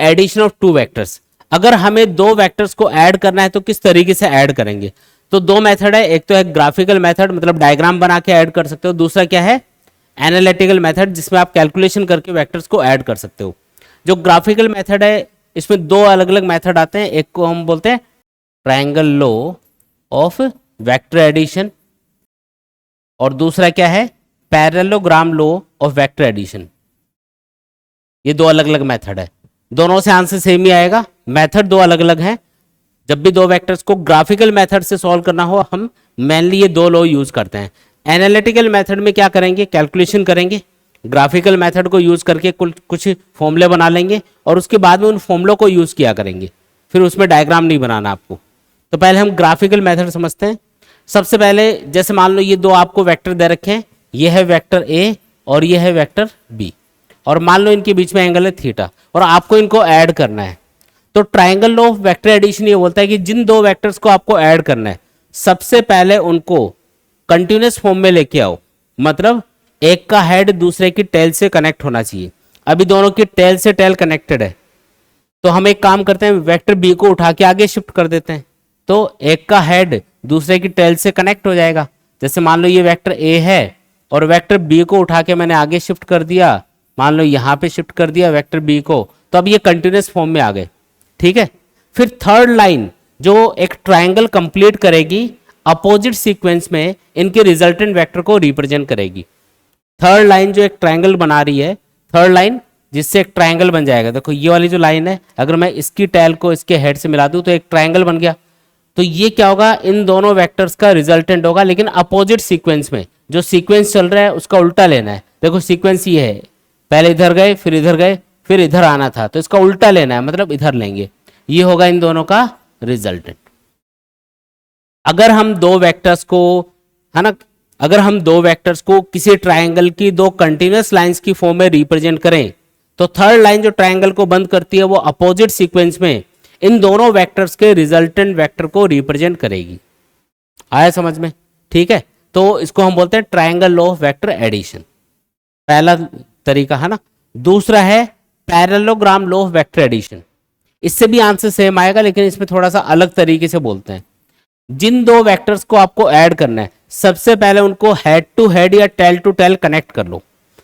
Addition of two vectors. अगर हमें दो वेक्टर्स को ऐड करना है तो किस तरीके से ऐड करेंगे? तो दो मेथड है, एक तो है ग्राफिकल मेथड, मतलब डायग्राम बना के ऐड कर सकते हो, दूसरा क्या है एनालिटिकल मेथड, जिसमें आप कैलकुलेशन करके वेक्टर्स को ऐड कर सकते हो। जो ग्राफिकल मेथड है इसमें दो अलग अलग मेथड आते हैं, एक को हम बोलते हैं triangle law of vector addition और दूसरा क्या है parallelogram law of vector addition. ये दो अलग अलग मेथड है, दोनों से आंसर सेम ही आएगा, मेथड दो अलग अलग हैं। जब भी दो वेक्टर्स को ग्राफिकल मेथड से सॉल्व करना हो हम मेनली ये दो लॉ यूज करते हैं। एनालिटिकल मेथड में क्या करेंगे, कैलकुलेशन करेंगे, ग्राफिकल मेथड को यूज करके कुछ फॉर्मूले बना लेंगे और उसके बाद में उन फॉर्मूलों को यूज किया करेंगे, फिर उसमें डायग्राम नहीं बनाना आपको। तो पहले हम ग्राफिकल मेथड समझते हैं। सबसे पहले जैसे मान लो ये दो आपको वेक्टर दे रखे हैं, ये है वेक्टर ए और ये है वेक्टर बी, और मान लो इनके बीच में एंगल है थीटा और आपको इनको ऐड करना है। तो triangle law of vector addition ये बोलता है कि जिन दो वेक्टर्स को आपको ऐड करना है सबसे पहले उनको कंटिन्यूअस फॉर्म में लेके आओ, मतलब एक का हेड दूसरे की टेल से कनेक्ट होना चाहिए। अभी दोनों की टेल से टेल कनेक्टेड है, तो हम एक काम करते हैं वेक्टर बी को उठा के आगे शिफ्ट कर देते हैं, तो एक का हेड दूसरे की टेल से कनेक्ट हो जाएगा। जैसे मान लो ये वेक्टर ए है और वेक्टर बी को उठा के मैंने आगे शिफ्ट कर दिया, मान लो यहाँ पे शिफ्ट कर दिया वेक्टर बी को, तो अब ये कंटिन्यूअस फॉर्म में आ गए। ठीक है, फिर थर्ड लाइन जो एक ट्रायंगल कंप्लीट करेगी अपोजिट सीक्वेंस में इनके रिजल्टेंट वेक्टर को रिप्रेजेंट करेगी। थर्ड लाइन जो एक ट्रायंगल बना रही है, थर्ड लाइन जिससे एक ट्रायंगल बन जाएगा, देखो ये वाली जो लाइन है अगर मैं इसकी टेल को इसके हेड से मिला दूं तो एक ट्रायंगल बन गया। तो ये क्या होगा, इन दोनों वेक्टर्स का रिजल्टेंट होगा, लेकिन अपोजिट सीक्वेंस में। जो सीक्वेंस चल रहा है उसका उल्टा लेना है। देखो सीक्वेंस ये है, पहले इधर गए फिर इधर गए फिर इधर आना था, तो इसका उल्टा लेना है, मतलब इधर लेंगे। ये होगा इन दोनों का रिजल्टेंट। अगर हम दो वेक्टर्स को, है ना, अगर हम दो वेक्टर्स को किसी ट्रायंगल की दो कंटिन्यूअस लाइंस की फॉर्म में रिप्रेजेंट करें तो थर्ड लाइन जो ट्रायंगल को बंद करती है वो अपोजिट सीक्वेंस में इन दोनों वेक्टर्स के रिजल्टेंट वेक्टर को रिप्रेजेंट करेगी। आया समझ में? ठीक है, तो इसको हम बोलते हैं triangle law of vector addition, पहला तरीका है ना। दूसरा है parallelogram law of vector addition. इससे भी आंसर सेम आएगा लेकिन इसमें थोड़ा सा अलग तरीके से बोलते हैं। जिन दो वेक्टर्स को आपको ऐड करना है सबसे पहले उनको हेड टू हेड या टेल टू टेल कनेक्ट कर लो।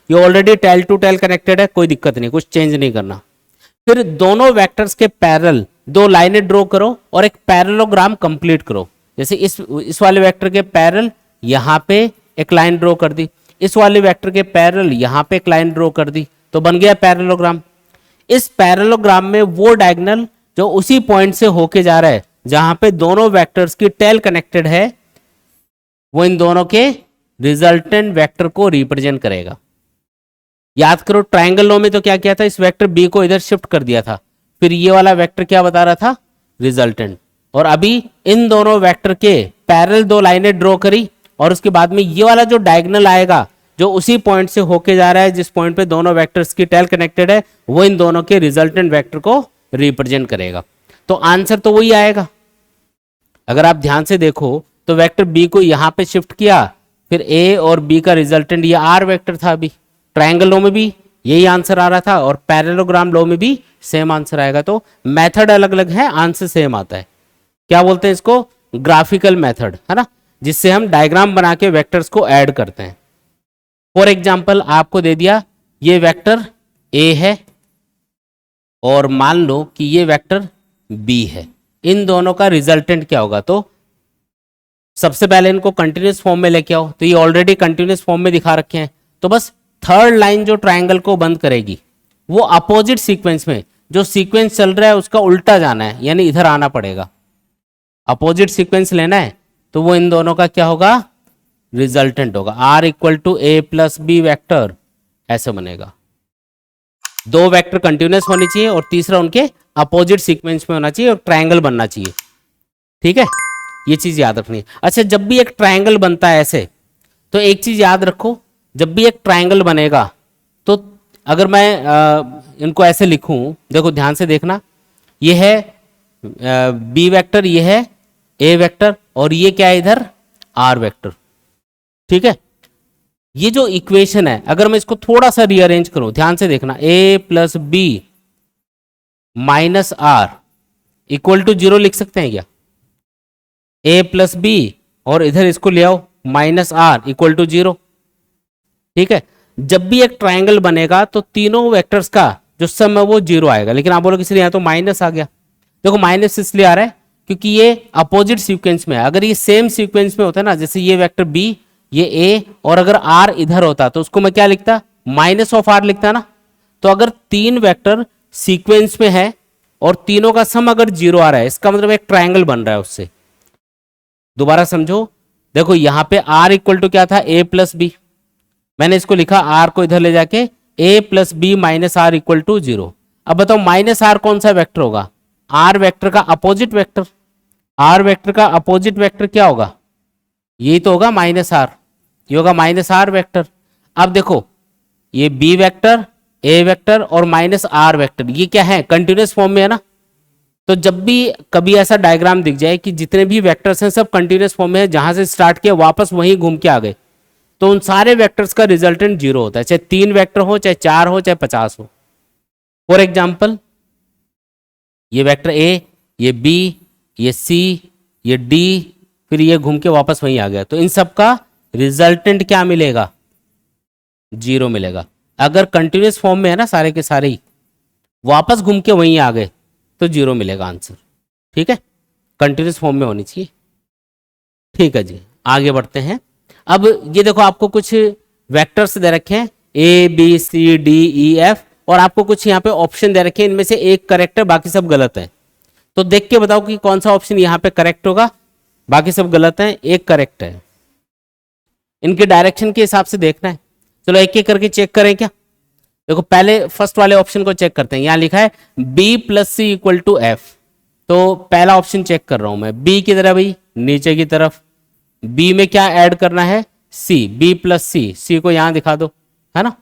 ये already tail to tail connected है, कोई दिक्कत नहीं, कुछ चेंज नहीं करना। फिर दोनों वेक्टर्स के पैरेलल दो लाइनें ड्रॉ करो और एक पैरेललोग्राम कंप्लीट करो। जैसे इस वाले वेक्टर के पैरेलल यहाँ पे एक लाइन ड्रॉ कर दी, इस वाले वेक्टर के पैरेलल यहाँ पे एक लाइन ड्रॉ कर दी, तो बन गया पैरेललोग्राम। इस पैरेललोग्राम में वो डायगोनल जो उसी पॉइंट से होके जा रहा है जहां पे दोनों वेक्टर्स की टेल कनेक्टेड है वो इन दोनों के रिजल्टेंट वेक्टर को रिप्रेजेंट करेगा। याद करो ट्रायंगल लॉ में तो क्या किया था, इस वेक्टर बी को इधर शिफ्ट कर दिया था, फिर ये वाला वेक्टर क्या बता रहा था, रिजल्टेंट। और अभी इन दोनों वेक्टर के पैरेलल दो लाइनें ड्रॉ करी और उसके बाद में ये वाला जो डायगोनल आएगा जो उसी पॉइंट से होके जा रहा है जिस पॉइंट पे दोनों वेक्टर्स की टेल कनेक्टेड है वो इन दोनों के रिजल्टेंट वेक्टर को रिप्रेजेंट करेगा। तो आंसर तो वही आएगा। अगर आप ध्यान से देखो तो वेक्टर बी को यहां पे शिफ्ट किया, फिर ए और बी का रिजल्टेंट ये आर वेक्टर था। अभी ट्रायंगल लॉ में भी यही आंसर आ रहा था और पैरेललोग्राम लॉ में भी सेम आंसर आएगा। तो मेथड अलग अलग है, आंसर सेम आता है। क्या बोलते हैं इसको, ग्राफिकल मेथड, है ना, जिससे हम डायग्राम बना के वेक्टर्स को ऐड करते हैं। फॉर एग्जाम्पल आपको दे दिया ये वेक्टर ए है और मान लो कि ये वेक्टर बी है, इन दोनों का रिजल्टेंट क्या होगा। तो सबसे पहले इनको कंटिन्यूअस फॉर्म में लेके आओ, तो ये ऑलरेडी कंटिन्यूअस फॉर्म में दिखा रखे हैं। तो बस थर्ड लाइन जो ट्रायंगल को बंद करेगी वो अपोजिट सीक्वेंस में जो सीक्वेंस चल रहा है उसका उल्टा जाना है, यानी इधर आना पड़ेगा। अपोजिट सीक्वेंस लेना है तो वो इन दोनों का क्या होगा, रिजल्टेंट होगा। R equal to A plus B vector, ऐसे बनेगा। दो वेक्टर कंटिन्यूअस होनी चाहिए और तीसरा उनके अपोजिट सीक्वेंस में होना चाहिए और ट्रायंगल बनना चाहिए। ठीक है, ये चीज याद रखनी है। अच्छा, जब भी एक ट्रायंगल बनता है ऐसे, तो एक चीज याद रखो, जब भी एक ट्रायंगल बनेगा तो अगर मैं इनको ऐसे लिखूं, देखो ध्यान से देखना, ये है बी वेक्टर, ये है ए वेक्टर और ये क्या है इधर आर वेक्टर। ठीक है, ये जो इक्वेशन है अगर मैं इसको थोड़ा सा रीअरेंज करूं, ध्यान से देखना, A plus B minus R equal to 0 लिख सकते हैं क्या? ए प्लस बी और इधर इसको ले आओ माइनस आर इक्वल टू 0। ठीक है, जब भी एक ट्राइंगल बनेगा तो तीनों वेक्टर्स का जो सम है वो 0 आएगा। लेकिन आप बोलोगे इसलिए यहाँ तो माइनस आ गया। देखो माइनस इसलिए आ रहा है क्योंकि ये अपोजिट सीक्वेंस में है। अगर ये सेम सीक्वेंस में होता है ना, जैसे ये वेक्टर बी, ये ए, और अगर आर इधर होता तो उसको मैं क्या लिखता? माइनस ऑफ आर लिखता ना। तो अगर तीन वेक्टर सीक्वेंस में है और तीनों का सम अगर 0 आ रहा है, इसका मतलब एक ट्राइंगल बन रहा है उससे। दोबारा समझो, देखो यहां पे r इक्वल टू क्या था? a plus B. मैंने इसको लिखा r को इधर ले जाके a plus B minus R equal to 0। अब बताओ माइनस आर कौन सा वेक्टर होगा? r वेक्टर का अपोजिट वेक्टर। r वेक्टर का अपोजिट वेक्टर क्या होगा? यही तो होगा माइनस आर, ये होगा माइनस आर वेक्टर। अब देखो ये b वेक्टर, a वेक्टर और माइनस आर वेक्टर, ये क्या है? कंटिन्यूअस फॉर्म में है ना। तो जब भी कभी ऐसा डायग्राम दिख जाए कि जितने भी वेक्टर्स हैं सब कंटिन्यूअस फॉर्म में है, जहां से स्टार्ट किया वापस वहीं घूम के आ गए, तो उन सारे वेक्टर्स का रिजल्टेंट 0 होता है, चाहे 3 वेक्टर हो, चाहे 4 हो, चाहे 50 हो। फॉर एग्जाम्पल ये वेक्टर ए, ये बी, ये सी, ये डी, फिर ये घूम के वापस वहीं आ गया, तो इन सब का रिजल्टेंट क्या मिलेगा? 0 मिलेगा। अगर कंटिन्यूअस फॉर्म में है ना सारे के सारे ही, वापस घूम के वहीं आ गए तो 0 मिलेगा आंसर। ठीक है, कंटिन्यूअस फॉर्म में होनी चाहिए। ठीक है जी, आगे बढ़ते हैं। अब ये देखो आपको कुछ वेक्टर्स दे रखे हैं A B C D E F, और आपको कुछ यहाँ पे ऑप्शन दे रखे हैं, इनमें से एक करेक्ट है बाकी सब गलत है। तो देख के बताओ कि कौन सा ऑप्शन यहाँ पे करेक्ट होगा। बाकी सब गलत है, एक करेक्ट है। इनके डायरेक्शन के हिसाब से देखना है। चलो एक एक करके चेक करें क्या। देखो पहले फर्स्ट वाले ऑप्शन को चेक करते हैं। यहां लिखा है b plus C equal to F, तो पहला ऑप्शन चेक कर रहा हूं मैं। b की तरफ भाई नीचे की तरफ, b में क्या ऐड करना है? c, b प्लस सी, सी को यहां दिखा दो, है ना।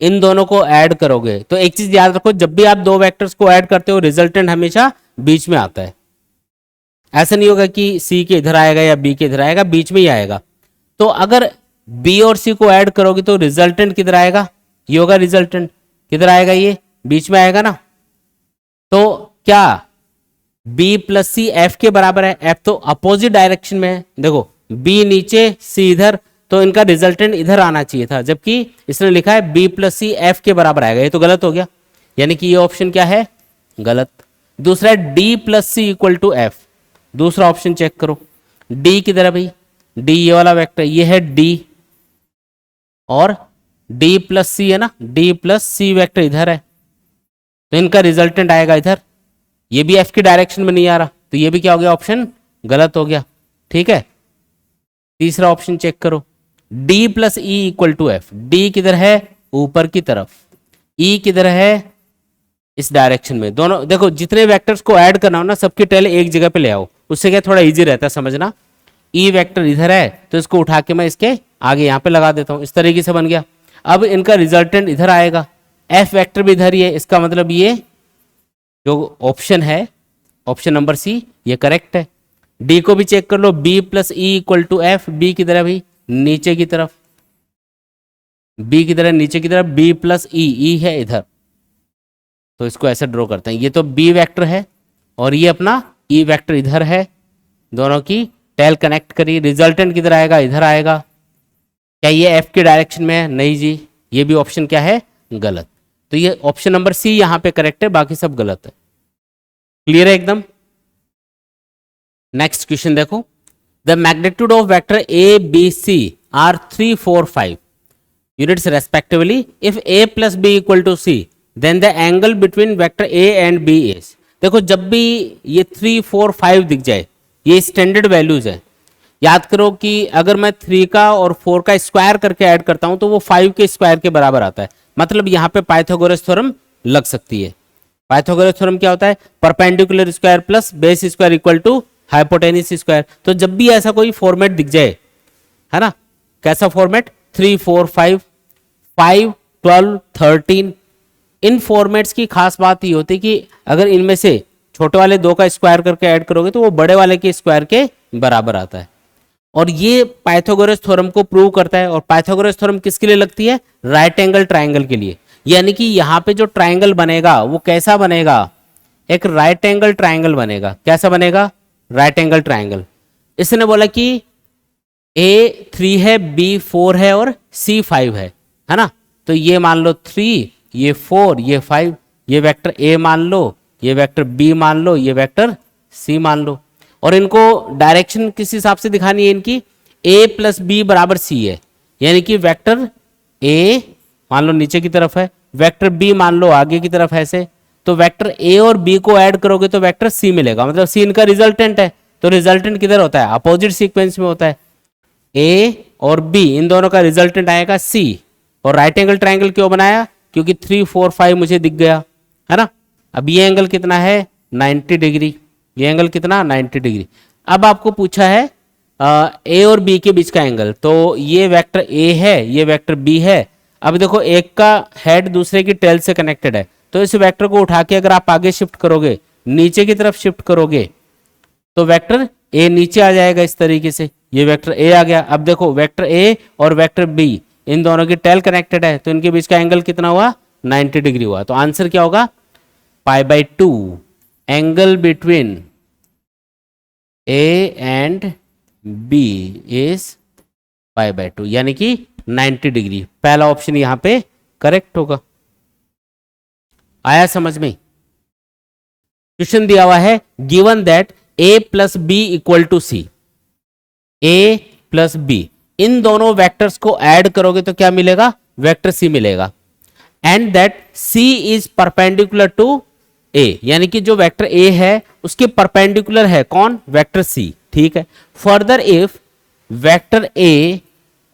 इन दोनों को ऐड करोगे तो एक चीज याद रखो, जब भी आप दो वेक्टर्स को ऐड करते हो रिजल्टेंट हमेशा बीच में आता है। ऐसा नहीं होगा कि c के इधर आएगा या b के इधर आएगा, बीच में ही आएगा। तो अगर b और c को ऐड करोगे तो रिजल्टेंट किधर आएगा? ये होगा रिजल्टेंट, किधर आएगा? ये बीच में आएगा ना। तो क्या b प्लस सी एफ के बराबर है? f तो अपोजिट डायरेक्शन में है, देखो b नीचे c इधर, तो इनका रिजल्टेंट इधर आना चाहिए था, जबकि इसने लिखा है b प्लस सी एफ के बराबर आएगा। ये तो गलत हो गया, यानी कि ये ऑप्शन क्या है? गलत। दूसरा है d plus C equal to F, दूसरा ऑप्शन चेक करो। d किधर है भाई? d ये वाला वेक्टर, ये है d, और d प्लस सी है ना, d प्लस सी वेक्टर इधर है, तो इनका रिजल्टेंट आएगा इधर। ये भी f की डायरेक्शन में नहीं आ रहा, तो ये भी क्या हो गया? ऑप्शन गलत हो गया। ठीक है, तीसरा ऑप्शन चेक करो, d plus E equal to F. d किधर है? ऊपर की तरफ, e किधर है? इस डायरेक्शन में। दोनों देखो, जितने वेक्टर्स को ऐड करना हो ना, सबकी टेल एक जगह पे ले आओ, उससे क्या थोड़ा इजी रहता है समझना। e वेक्टर इधर है तो इसको उठा के मैं इसके आगे यहाँ पे लगा देता हूँ, इस तरीके से बन गया। अब इनका रिजल्टेंट इधर आएगा, f वेक्टर भी इधर ही है, इसका मतलब ये जो ऑप्शन है, ऑप्शन नंबर सी, ये करेक्ट है। d को भी चेक कर लो, b plus E equal to F. b की तरफ ही नीचे की तरफ, b की तरफ नीचे की तरफ, b प्लस ई है इधर, तो इसको ऐसे ड्रॉ करते हैं। ये तो b वेक्टर है और ये अपना e वेक्टर इधर है, दोनों की टेल कनेक्ट करिए, रिजल्टेंट किधर आएगा? इधर आएगा। क्या ये f की डायरेक्शन में है? नहीं जी, ये भी ऑप्शन क्या है? गलत। तो ये ऑप्शन नंबर सी यहां पे करेक्ट है, बाकी सब गलत है। क्लियर है एकदम। नेक्स्ट क्वेश्चन देखो, the magnitude of vector A B C are 3 4 5 units respectively. If a plus B equal to C, then the angle between vector a and b is. देखो जब भी ये 3 4 5 दिख जाए, ये स्टैंडर्ड वैल्यूज है। याद करो कि अगर मैं 3 का और 4 का स्क्वायर करके ऐड करता हूं तो वो 5 के स्क्वायर के बराबर आता है। मतलब यहां पे पाइथागोरस थ्योरम लग सकती है। पाइथागोरस थ्योरम क्या होता है? Perpendicular square plus base square equal to hypotenuse square. तो जब भी ऐसा कोई फॉर्मेट दिख जाए, है ना, कैसा फॉर्मेट? 3 4 5 5 12 13, इन फॉर्मेट्स की खास बात ये होती है कि अगर इनमें से छोटे वाले 2 का स्क्वायर करके ऐड करोगे तो वो बड़े वाले के स्क्वायर के बराबर आता है। और ये पाइथागोरस थ्योरम को प्रूव करता है। और पाइथागोरस थ्योरम किसके लिए लगती है? राइट एंगल ट्राइंगल के लिए। यानी कि यहाँ पे जो ट्राइंगल बनेगा वो कैसा बनेगा, एक राइट एंगल ट्राइंगल बनेगा। कैसा बनेगा, राइट एंगल ट्राइंगल। इसने बोला कि ए 3 है, बी 4 है और सी 5 है ना। तो ये मान लो 3, ये 4, ये 5, ये वेक्टर ए मान लो, ये वेक्टर बी मान लो, ये वेक्टर सी मान लो। और इनको डायरेक्शन किस हिसाब से दिखानी है इनकी, ए प्लस बी बराबर सी है, यानी कि वेक्टर ए मान लो नीचे की तरफ है, वेक्टर बी मान लो आगे की तरफ ऐसे। तो वेक्टर ए और बी को ऐड करोगे तो वेक्टर सी मिलेगा, मतलब सी इनका रिजल्टेंट है। तो रिजल्टेंट किधर होता है, अपोजिट सीक्वेंस में होता है। ए और बी इन दोनों का रिजल्टेंट आएगा सी। और राइट एंगल ट्राइंगल क्यों बनाया, क्योंकि 3 4 5 मुझे दिख गया है ना। अब ये एंगल कितना है 90 डिग्री, ये एंगल कितना 90 डिग्री। अब आपको पूछा है ए और बी के बीच का एंगल, तो ये वेक्टर ए है, ये वेक्टर बी है। अब देखो एक का हेड दूसरे की टेल से कनेक्टेड है, तो इस वेक्टर को उठा के अगर आप आगे शिफ्ट करोगे, नीचे की तरफ शिफ्ट करोगे, तो वेक्टर ए नीचे आ जाएगा इस तरीके से। ये वेक्टर ए आ गया। अब देखो वेक्टर ए और वेक्टर बी इन दोनों की टेल कनेक्टेड है, तो इनके बीच का एंगल कितना हुआ 90 डिग्री हुआ। तो आंसर क्या होगा π/2 angle between A and B is π/2 यानी कि 90 डिग्री। पहला ऑप्शन यहां पे करेक्ट होगा। आया समझ में। क्वेश्चन दिया हुआ है given that a plus B equal to C, A plus B इन दोनों वेक्टर्स को ऐड करोगे तो क्या मिलेगा, वेक्टर सी मिलेगा। And that C is perpendicular to A, यानी कि जो वेक्टर ए है उसके परपेंडिकुलर है कौन, वेक्टर सी। ठीक है। फर्दर इफ वेक्टर ए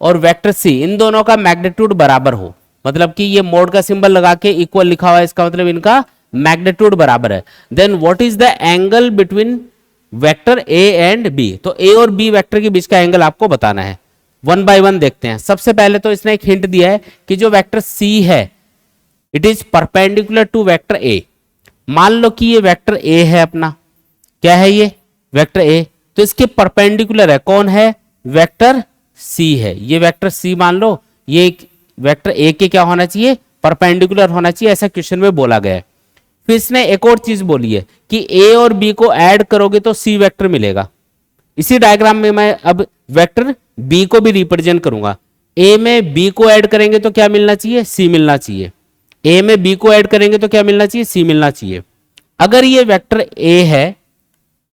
और वेक्टर सी इन दोनों का मैग्नीट्यूड बराबर हो, मतलब कि ये मोड का सिंबल लगा के इक्वल लिखा हुआ है, इसका मतलब इनका मैग्नीट्यूड बराबर है। Then what is the angle between vector A and B. तो ए और बी वेक्टर के बीच का एंगल आपको बताना है। वन बाय वन देखते हैं। सबसे पहले तो इसने एक हिंट दिया है कि जो वेक्टर सी है it is perpendicular to vector A. मान लो कि ये वेक्टर ए है अपना, क्या है ये वेक्टर ए, तो इसके परपेंडिकुलर है कौन है, वेक्टर सी है। ये वेक्टर सी मान लो, ये वेक्टर ए के क्या होना चाहिए, परपेंडिकुलर होना चाहिए, ऐसा क्वेश्चन में बोला गया है। फिर इसने एक और चीज बोली है कि ए और बी को ऐड करोगे तो सी वेक्टर मिलेगा। इसी डायग्राम में मैं अब वेक्टर बी को भी रिप्रेजेंट करूंगा। ए में बी को ऐड करेंगे तो क्या मिलना चाहिए, सी मिलना चाहिए। ए में बी को ऐड करेंगे तो क्या मिलना चाहिए, सी मिलना चाहिए। अगर ये वेक्टर ए है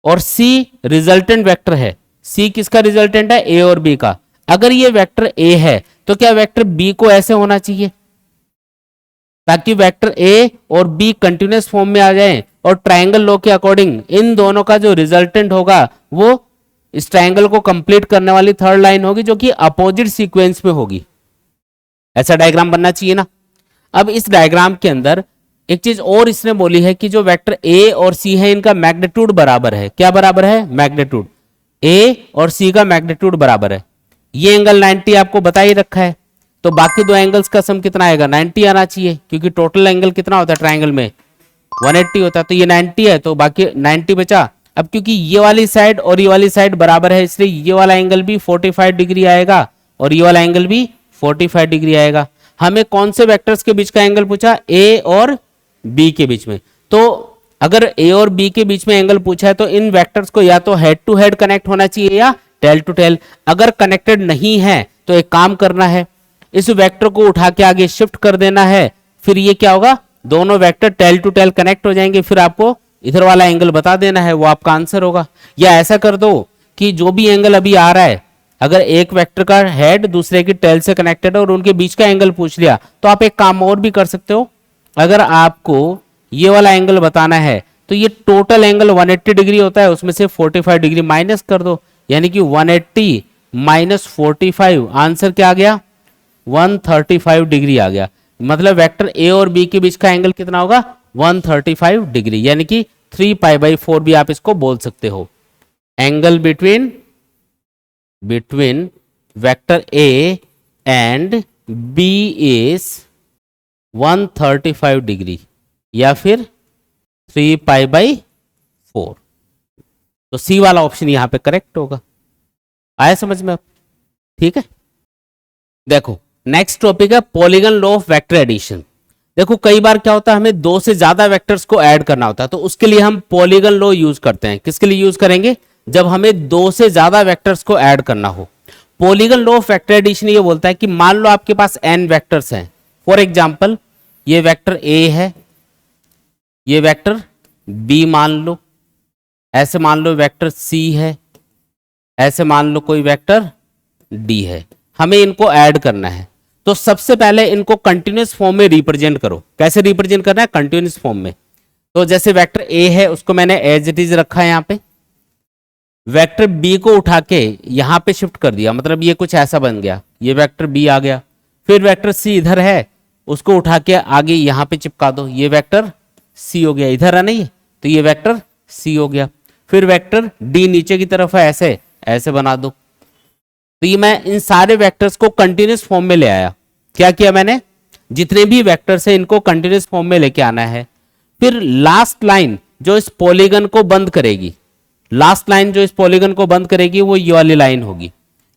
और सी रिजल्टेंट वेक्टर है, सी किसका रिजल्टेंट है, ए और बी का। अगर ये वेक्टर ए है तो क्या वेक्टर बी को ऐसे होना चाहिए, ताकि वेक्टर ए और बी कंटिन्यूअस फॉर्म में आ जाएं और ट्रायंगल लॉ के अकॉर्डिंग इन दोनों का जो रिजल्टेंट होगा वो इस ट्रायंगल को कंप्लीट करने वाली थर्ड लाइन होगी, जो कि अपोजिट सीक्वेंस में होगी। ऐसा डायग्राम बनना चाहिए ना। अब इस डायग्राम के अंदर एक चीज और इसने बोली है कि जो वेक्टर ए और सी है इनका मैग्नीट्यूड बराबर है। क्या बराबर है, मैग्नीट्यूड। ए और सी का मैग्नीट्यूड बराबर है। ये एंगल 90 आपको बता ही रखा है, तो बाकी दो एंगल्स का सम कितना आएगा, 90 आना चाहिए, क्योंकि टोटल एंगल कितना होता है ट्रायंगल में 180 होता है। तो ये 90 है तो बाकी 90 बचा। अब क्योंकि ये वाली साइड और ये वाली साइड बराबर है, इसलिए ये वाला एंगल भी 45 डिग्री आएगा और ये वाला एंगल भी 45 डिग्री आएगा। हमें कौन से वेक्टर्स के बीच का एंगल पूछा, ए और बी के बीच में। तो अगर ए और बी के बीच में एंगल पूछा है तो इन वेक्टर्स को या तो हेड टू हेड कनेक्ट होना चाहिए या टेल टू टेल। अगर कनेक्टेड नहीं है तो एक काम करना है, इस वेक्टर को उठा के आगे शिफ्ट कर देना है, फिर ये क्या होगा, दोनों vector tail to tail connect हो जाएंगे। फिर आपको इधर वाला एंगल बता देना है, वो आपका आंसर होगा। या ऐसा कर दो कि जो भी एंगल अभी आ रहा है, अगर एक वेक्टर का हेड दूसरे की टेल से कनेक्टेड है और उनके बीच का एंगल पूछ लिया, तो आप एक काम और भी कर सकते हो। अगर आपको ये वाला एंगल बताना है तो ये टोटल एंगल 180 डिग्री होता है, उसमें से 45 डिग्री माइनस कर दो, यानी कि 180 माइनस 45, आंसर क्या आ गया, 135 डिग्री आ गया। मतलब वेक्टर ए और बी के बीच का एंगल कितना होगा, 135 डिग्री, यानी कि 3π/4 भी आप इसको बोल सकते हो। Angle between vector A and B is 135 degree या फिर 3π/4। तो सी वाला ऑप्शन यहां पे करेक्ट होगा। आया समझ में आप, ठीक है। देखो नेक्स्ट टॉपिक है polygon law of vector addition. देखो कई बार क्या होता है, हमें दो से ज्यादा वेक्टर्स को ऐड करना होता है, तो उसके लिए हम पॉलीगन लॉ यूज करते हैं। किसके लिए यूज करेंगे? जब हमें दो से ज्यादा वेक्टर्स को ऐड करना हो। Polygon law of vector addition ये बोलता है कि मान लो आपके पास n वेक्टर्स हैं। फॉर एग्जांपल ये वेक्टर a है, ये वेक्टर b मान लो, ऐसे मान लो वेक्टर c है, ऐसे मान लो कोई वेक्टर d है। हमें इनको ऐड करना है, तो सबसे पहले इनको कंटिन्यूअस फॉर्म में रिप्रेजेंट करो। कैसे रिप्रेजेंट करना है? कंटिन्यूअस फॉर्म में। तो जैसे वेक्टर a है उसको मैंने एज इट इज रखा है यहाँ पे, वेक्टर b को उठा के यहाँ पे शिफ्ट कर दिया, मतलब ये कुछ ऐसा बन गया, ये वेक्टर b आ गया। फिर वेक्टर c इधर है, उसको उठा के आगे यहाँ पे चिपका दो, ये वेक्टर c हो गया, इधर है नहीं तो ये वेक्टर c हो गया। फिर वेक्टर d नीचे की तरफ है, ऐसे ऐसे बना दो। तो ये मैं इन सारे वेक्टर्स को कंटिन्यूअस फॉर्म में ले आया। क्या किया मैंने? जितने भी वेक्टर्स हैं इनको कंटिन्यूअस फॉर्म में लेके आना है। फिर लास्ट लाइन जो इस पॉलीगन को बंद करेगी, लास्ट लाइन जो इस पॉलीगन को बंद करेगी वो ये वाली लाइन होगी।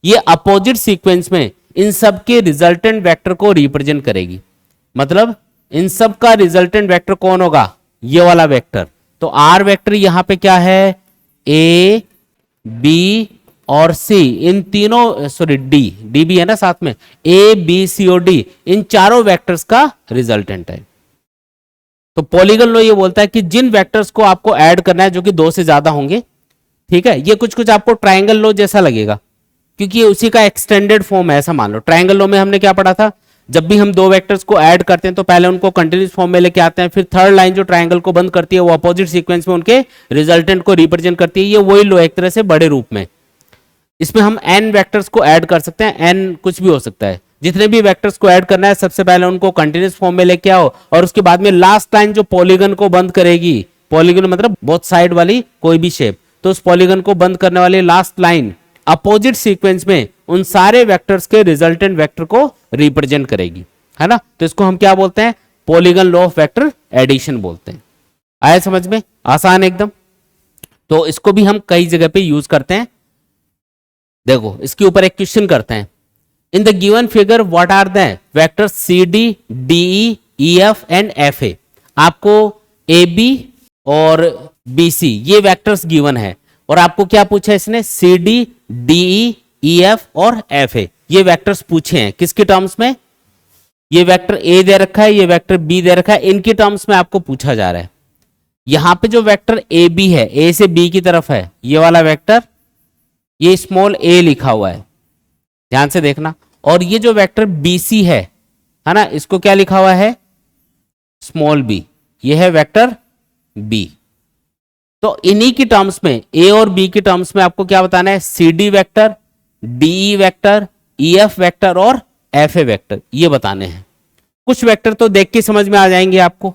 ये अपोजिट सीक्वेंस में इन सब के रिजल्टेंट वेक्टर को रिप्रेजेंट करेगी। मतलब इन सब का रिजल्टेंट वेक्टर कौन होगा? ये वाला वेक्टर। तो आर वेक्टर यहां पे क्या है? ए बी और सी, इन तीनों, सॉरी डी भी है ना साथ में, ए बी सी और डी, इन चारों वेक्टर्स का रिजल्टेंट है। तो पॉलीगन लॉ ये बोलता है कि जिन वेक्टर्स को आपको ऐड करना है जो कि दो से ज्यादा होंगे, ठीक है, ये कुछ कुछ आपको ट्राइंगल लॉ जैसा लगेगा क्योंकि ये उसी का एक्सटेंडेड फॉर्म है, ऐसा मान लो। ट्राइंगल लॉ में हमने क्या पढ़ा था? जब भी हम दो वेक्टर्स को ऐड करते हैं तो पहले उनको कंटिन्यूअस फॉर्म में लेके आते हैं, फिर थर्ड लाइन जो ट्राइंगल को बंद करती है वो अपोजिट सीक्वेंस में उनके रिजल्टेंट को रिप्रेजेंट करती है। ये वही लॉ एक तरह से बड़े रूप में। इसमें हम n वेक्टर्स को ऐड कर सकते हैं, n कुछ भी हो सकता है। जितने भी वेक्टर्स को ऐड करना है सबसे पहले उनको कंटिन्यूअस फॉर्म में लेके आओ, और उसके बाद में लास्ट लाइन जो पॉलीगन को बंद करेगी, पॉलीगन मतलब बोथ साइड वाली कोई भी शेप, तो उस पॉलीगन को बंद करने वाली लास्ट लाइन अपोजिट सीक्वेंस में उन सारे वेक्टर्स के रिजल्टेंट वेक्टर को रिप्रेजेंट करेगी, है ना। तो इसको हम क्या बोलते हैं? Polygon law of vector addition बोलते हैं। आया समझ में? आसान एकदम। तो इसको भी हम कई जगह पे यूज करते हैं। देखो इसके ऊपर एक क्वेश्चन करते हैं। In the given figure what are the vectors C D D E F and F A. आपको ए बी और बी सी ये वेक्टर्स गिवन है, और आपको क्या पूछा है इसने? C D D E F और एफ ए ये वेक्टर्स पूछे हैं। किसके टर्म्स में? ये वेक्टर ए दे रखा है, ये वेक्टर बी दे रखा है, इनके टर्म्स में आपको पूछा जा रहा है। यहां पे जो वेक्टर ए बी है, ए से बी की तरफ है, ये वाला वेक्टर, ये स्मॉल ए लिखा हुआ है, ध्यान से देखना। और ये जो वेक्टर बी सी है ना, इसको क्या लिखा हुआ है? Small B. ये है वेक्टर बी। तो इन्हीं की टर्म्स में, ए और बी की टर्म्स में आपको क्या बताना है? C D vector, D vector, E F vector और एफ ए वेक्टर, ये बताने हैं। कुछ वेक्टर तो देख के समझ में आ जाएंगे आपको।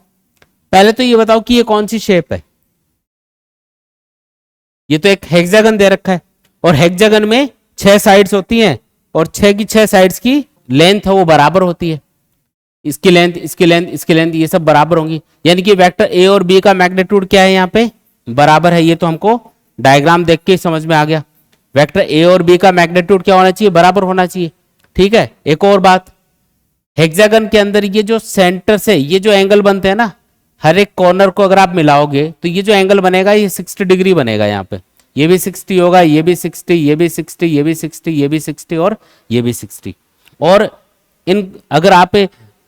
पहले तो ये बताओ कि ये कौन सी शेप है? ये तो एक हेक्सागन दे रखा है, और हेक्सागन में 6 साइड्स होती हैं, और 6 की 6 साइड्स की लेंथ है वो बराबर होती है। इसकी लेंथ, इसकी लेंथ, इसकी लेंथ, ये सब बराबर होंगी। यानी कि वेक्टर ए और बी का मैग्नीट्यूड क्या है? यहाँ पे बराबर है। ये तो हमको डायग्राम देख के समझ में आ गया। वेक्टर ए और बी का मैग्नीट्यूड क्या होना चाहिए? बराबर होना चाहिए। ठीक है, एक और बात, हेक्सागन के अंदर ये जो सेंटर से ये जो एंगल बनते हैं ना, हर एक कॉर्नर को अगर आप मिलाओगे तो ये जो एंगल बनेगा ये 60 डिग्री बनेगा। यहाँ पे ये भी 60 होगा, ये भी 60, ये भी 60, ये भी 60, ये भी 60 और ये भी 60। और इन अगर आप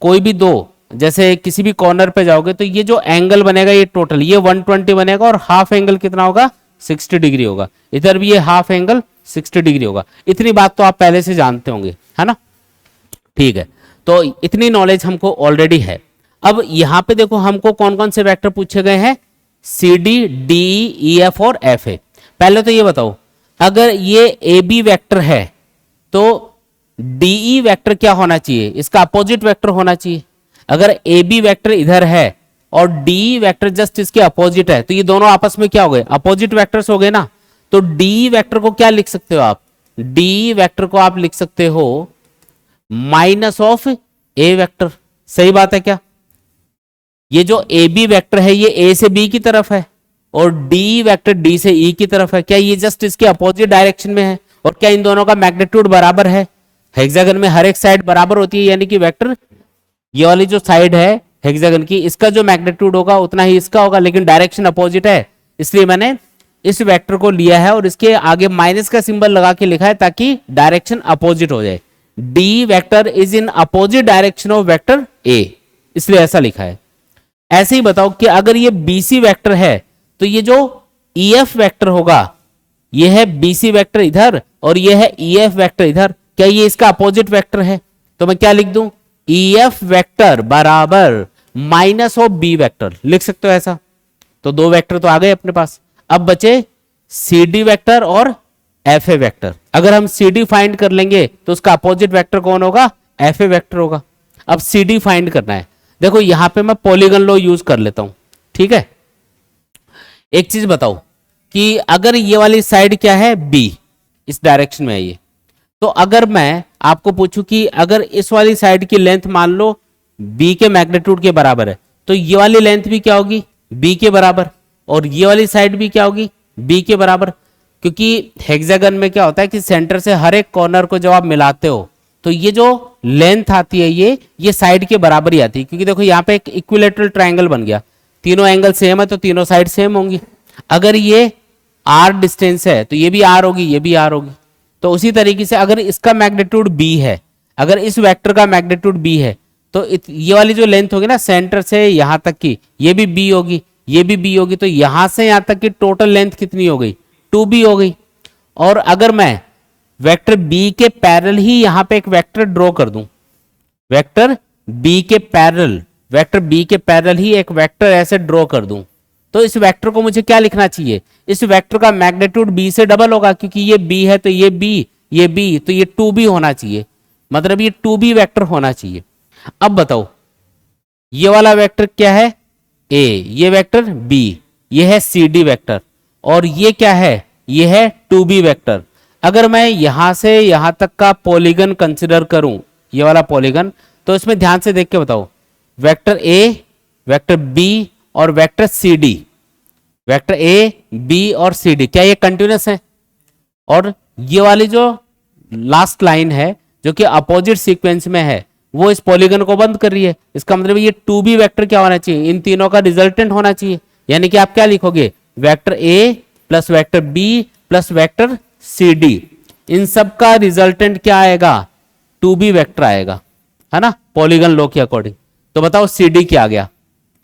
कोई भी दो, जैसे किसी भी कॉर्नर पे जाओगे तो ये जो एंगल बनेगा ये टोटल ये 120 बनेगा, और हाफ एंगल कितना होगा? 60 डिग्री होगा। इधर भी ये हाफ एंगल 60 डिग्री होगा। इतनी बात तो आप पहले से जानते होंगे, है ना। ठीक है, तो इतनी नॉलेज हमको ऑलरेडी है। अब यहां पे देखो हमको कौन कौन से वेक्टर पूछे गए हैं? C D D E F और एफ ए। पहले तो ये बताओ, अगर ये ए बी वेक्टर है तो डीई वेक्टर क्या होना चाहिए? इसका अपोजिट वेक्टर होना चाहिए। अगर ए बी वेक्टर इधर है और डीई वेक्टर जस्ट इसके अपोजिट है, तो ये दोनों आपस में क्या हो गए? अपोजिट वेक्टर्स हो गए ना। तो डीई वेक्टर को क्या लिख सकते हो आप? डीई वेक्टर को आप लिख सकते हो माइनस ऑफ ए वेक्टर। सही बात है क्या? ये जो ए बी वेक्टर है ये ए से बी की तरफ है, और डी वेक्टर डी से ई की तरफ है। क्या ये जस्ट इसके अपोजिट डायरेक्शन में है? और क्या इन दोनों का मैग्नीट्यूड बराबर है? हेक्सागन में हर एक साइड बराबर होती है, यानी कि वेक्टर ये वाली जो साइड है हेक्सागन की, इसका जो मैग्नीट्यूड होगा उतना ही इसका होगा, लेकिन डायरेक्शन अपोजिट है, इसलिए मैंने इस वेक्टर को लिया है और इसके आगे माइनस का सिंबल लगा के लिखा है ताकि डायरेक्शन अपोजिट हो जाए। D vector is in opposite direction of vector ए, इसलिए ऐसा लिखा है। ऐसे ही बताओ कि अगर ये बीसी वेक्टर है तो ये जो ईएफ वेक्टर होगा, ये है बीसी वेक्टर इधर और ये है ईएफ वेक्टर इधर, क्या ये इसका अपोजिट वेक्टर है? तो मैं क्या लिख दूं, ईएफ वेक्टर बराबर माइनस ऑफ बी वेक्टर, लिख सकते हो ऐसा। तो दो वेक्टर तो आ गए अपने पास, अब बचे सी डी वेक्टर और एफ ए वेक्टर। अगर हम सी डी फाइंड कर लेंगे तो उसका अपोजिट वेक्टर कौन होगा, एफ ए वेक्टर होगा। अब सी डी फाइंड करना है, देखो यहां पे मैं पॉलीगन लॉ यूज कर लेता हूं, ठीक है। एक चीज बताओ कि अगर ये वाली साइड क्या है, बी, इस डायरेक्शन में है ये, तो अगर मैं आपको पूछूं कि अगर इस वाली साइड की लेंथ मान लो बी के मैग्नीट्यूड के बराबर है, तो ये वाली लेंथ भी क्या होगी, बी के बराबर, और ये वाली साइड भी क्या होगी, बी के बराबर। क्योंकि हेक्सागन में क्या होता है कि सेंटर से हर एक कॉर्नर को जब आप मिलाते हो तो ये जो लेंथ आती है ये साइड के बराबर ही आती है। क्योंकि देखो यहाँ पे एक इक्विलेटरल ट्रायंगल बन गया, तीनों एंगल सेम है तो तीनों साइड सेम होंगी। अगर ये आर डिस्टेंस है तो ये भी आर होगी, ये भी आर होगी। तो उसी तरीके से अगर इसका मैग्नीट्यूड बी है, अगर इस वेक्टर का मैग्नीट्यूड बी है, तो ये वाली जो लेंथ होगी ना सेंटर से यहां तक की, ये भी बी होगी, ये भी बी होगी। तो यहां से यहां तक की टोटल लेंथ कितनी हो गई, 2b हो गई। और अगर मैं वेक्टर बी के पैरेलल ही यहां पे एक वेक्टर ड्रॉ कर दूं, वेक्टर बी के पैरेलल ही एक वेक्टर ऐसे ड्रॉ कर दूं, तो इस वेक्टर को मुझे क्या लिखना चाहिए, इस वेक्टर का मैग्नीट्यूड b से डबल होगा, क्योंकि ये b है तो ये b, ये b, तो ये 2b होना चाहिए, मतलब ये 2b वेक्टर होना चाहिए। अब बताओ ये वाला वेक्टर क्या है, a, ये वेक्टर b, ये है cd वेक्टर, और ये क्या है, ये है 2b वेक्टर। अगर मैं यहां से यहां तक का पॉलीगन कंसिडर करूं, ये वाला पॉलीगन, तो इसमें ध्यान से देख के बताओ, वेक्टर a, वेक्टर b और vector C D, vector A, B और सी डी, क्या ये कंटिन्यूअस है? और ये वाली जो लास्ट लाइन है जो कि अपोजिट सीक्वेंस में है, वो इस पॉलीगन को बंद कर रही है। इसका मतलब ये 2b वेक्टर क्या होना चाहिए, इन तीनों का रिजल्टेंट होना चाहिए। यानी कि आप क्या लिखोगे, vector A plus vector B plus vector C D, इन सब का रिजल्टेंट क्या आएगा, 2b वेक्टर आएगा, है ना, पॉलीगन लॉ के अकॉर्डिंग। तो बताओ सी डी क्या आ गया,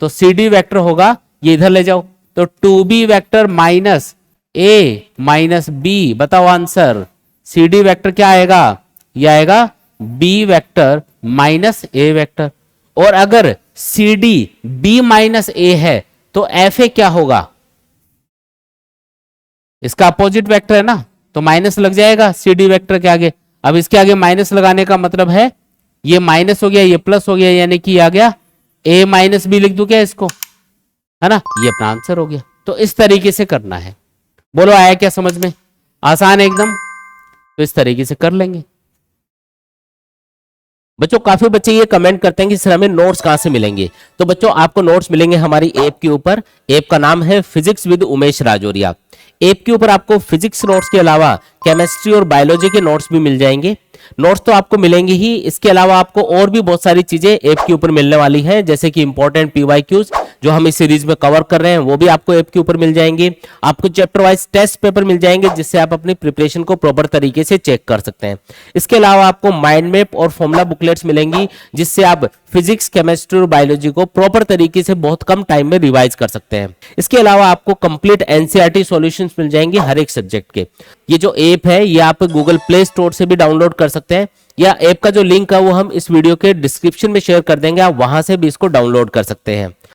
तो सी डी वेक्टर होगा, ये इधर ले जाओ, तो 2b वेक्टर माइनस ए माइनस बी, बताओ आंसर, सी डी वेक्टर क्या आएगा, ये आएगा b वेक्टर माइनस ए वेक्टर। और अगर सी डी बी माइनस ए है तो एफ ए क्या होगा, इसका अपोजिट वेक्टर है ना, तो माइनस लग जाएगा सी डी वेक्टर के आगे। अब इसके आगे माइनस लगाने का मतलब है ये माइनस हो गया, ये प्लस हो गया, यानी कि आ गया a माइनस बी, लिख दूं क्या इसको, है ना, ये अपना आंसर हो गया। तो इस तरीके से करना है, बोलो आया क्या समझ में, आसान है एकदम। तो इस तरीके से कर लेंगे। बच्चों काफी बच्चे ये कमेंट करते हैं कि सर हमें नोट्स कहां से मिलेंगे। तो बच्चों आपको नोट्स मिलेंगे हमारी ऐप के ऊपर, ऐप का नाम है physics with Umesh Rajauriya. App के ऊपर आपको फिजिक्स नोट्स के अलावा केमिस्ट्री और बायोलॉजी के नोट्स भी मिल जाएंगे। नोट्स तो आपको मिलेंगे ही, इसके अलावा आपको और भी बहुत सारी चीजें ऐप के ऊपर मिलने वाली हैं, जैसे कि इंपॉर्टेंट पीवाईक्यूज जो हम इस सीरीज में कवर कर रहे हैं वो भी आपको ऐप के ऊपर मिल जाएंगे। आपको चैप्टर वाइज टेस्ट पेपर मिल जाएंगे जिससे आप अपनी प्रिपरेशन को प्रॉपर तरीके से चेक कर सकते हैं। इसके अलावा आपको माइंड मैप और फॉर्मूला बुकलेट्स मिलेंगी जिससे आप फिजिक्स, केमिस्ट्री और बायोलॉजी को प्रॉपर तरीके से बहुत कम टाइम में रिवाइज कर सकते हैं। इसके अलावा आपको कंप्लीट एनसीईआरटी सॉल्यूशंस मिल जाएंगे हर एक सब्जेक्ट के। ये जो ऐप है ये आप गूगल प्ले स्टोर से भी डाउनलोड कर सकते हैं, या ऐप का जो लिंक है वो हम इस वीडियो के डिस्क्रिप्शन में शेयर कर देंगे, आप वहां से भी इसको डाउनलोड कर सकते हैं।